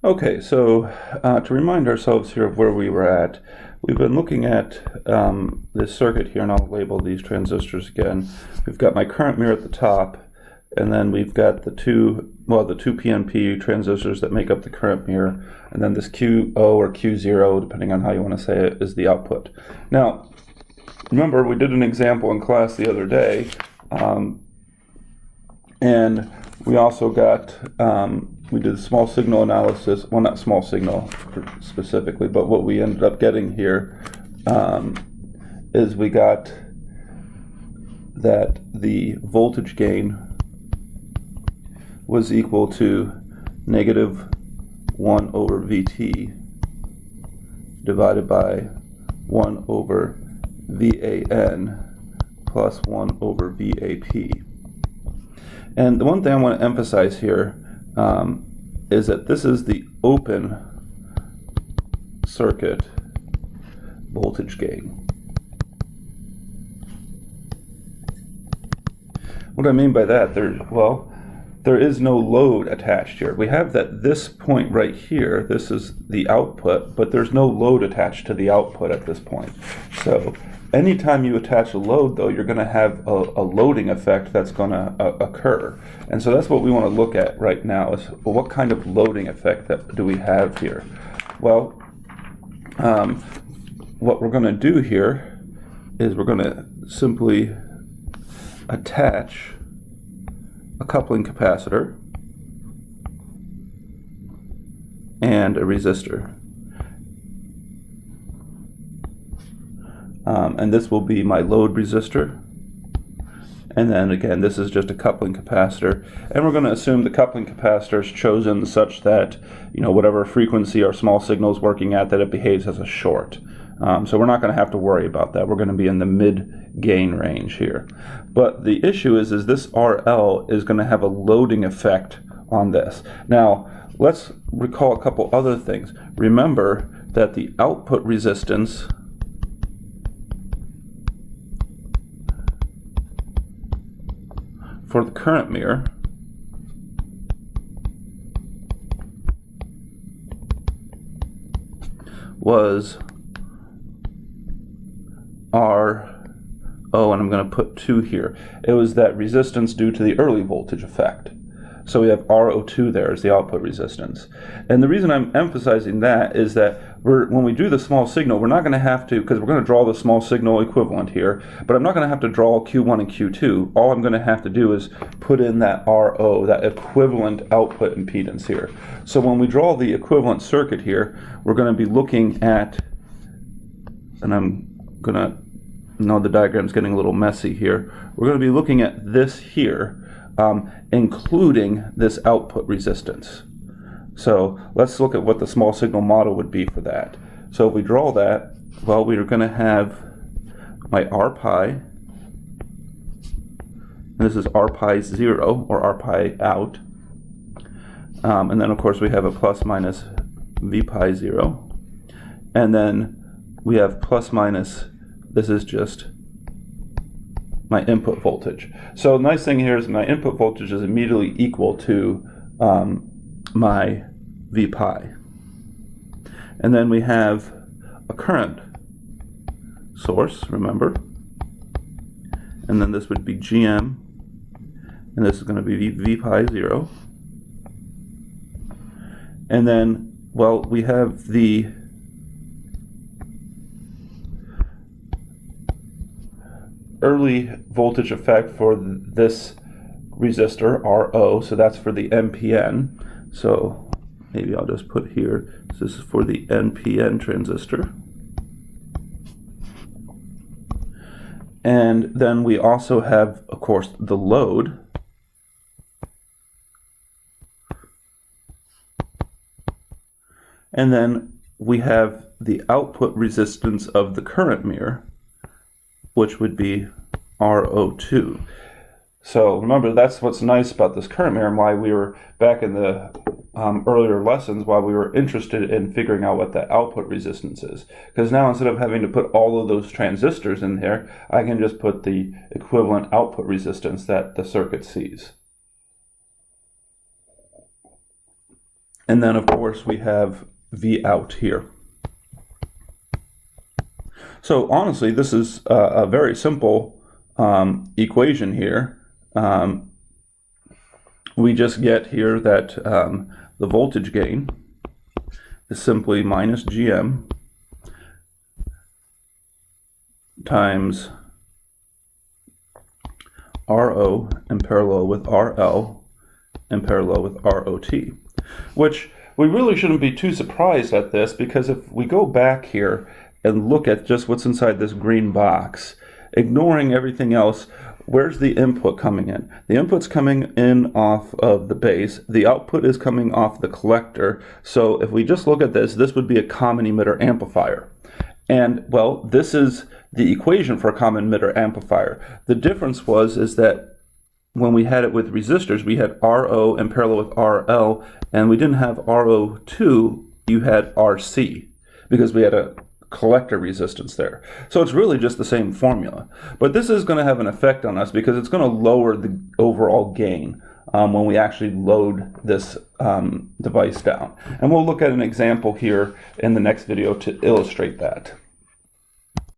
Okay, so to remind ourselves here of where we were at, we've been looking at this circuit here, and I'll label these transistors again. We've got my current mirror at the top, and then we've got the two PNP transistors that make up the current mirror, and then this QO or Q0, depending on how you want to say it, is the output. Now, remember, we did an example in class the other day, and we also got, we did small signal analysis, well, not small signal specifically, but what we ended up getting here is we got that the voltage gain was equal to -1 over VT divided by 1 over VAN plus 1 over VAP. And the one thing I want to emphasize here is that this is the open circuit voltage gain. What I mean by that, there is no load attached here. We have that this point right here, this is the output, but there's no load attached to the output at this point. So anytime you attach a load, though, you're going to have a loading effect that's going to occur. And so that's what we want to look at right now is, well, what kind of loading effect do we have here? Well, what we're going to do here is we're going to simply attach a coupling capacitor and a resistor. And this will be my load resistor. And then again, this is just a coupling capacitor. And we're going to assume the coupling capacitor is chosen such that, whatever frequency our small signal is working at, that it behaves as a short. So we're not going to have to worry about that. We're going to be in the mid-gain range here. But the issue is this RL is going to have a loading effect on this. Now, let's recall a couple other things. Remember that the output resistance for the current mirror was RO, and I'm going to put 2 here. It was that resistance due to the early voltage effect. So we have RO2 there as the output resistance. And the reason I'm emphasizing that is that when we do the small signal, we're not going to have to, because we're going to draw the small signal equivalent here, but I'm not going to have to draw Q1 and Q2. All I'm going to have to do is put in that RO, that equivalent output impedance here. So when we draw the equivalent circuit here, we're going to be looking at, and I'm going to, now the diagram's getting a little messy here, we're going to be looking at this here, including this output resistance. So let's look at what the small signal model would be for that. So if we draw that, well, we're going to have my R pi, and this is R pi 0, or R pi out, and then of course we have a plus minus V pi 0, and then we have plus minus, this is just my input voltage. So the nice thing here is my input voltage is immediately equal to my V pi. And then we have a current source, remember, and then this would be GM, and this is going to be V pi 0. And then, well, we have the early voltage effect for this resistor, RO, so that's for the NPN. So maybe I'll just put here, this is for the NPN transistor. And then we also have, of course, the load. And then we have the output resistance of the current mirror, which would be RO2. So remember, that's what's nice about this current mirror and why we were back in the earlier lessons, why we were interested in figuring out what the output resistance is. Because now instead of having to put all of those transistors in here, I can just put the equivalent output resistance that the circuit sees. And then, of course, we have V out here. So honestly, this is a very simple equation here. We just get here that the voltage gain is simply minus GM times RO in parallel with RL in parallel with ROT, which we really shouldn't be too surprised at this, because if we go back here and look at just what's inside this green box, ignoring everything else, where's the input coming in? The input's coming in off of the base. The output is coming off the collector. So if we just look at this, this would be a common emitter amplifier. And, well, this is the equation for a common emitter amplifier. The difference is that when we had it with resistors, we had RO in parallel with RL, and we didn't have RO2, you had RC, because we had a collector resistance there. So it's really just the same formula. But this is going to have an effect on us because it's going to lower the overall gain when we actually load this device down. And we'll look at an example here in the next video to illustrate that.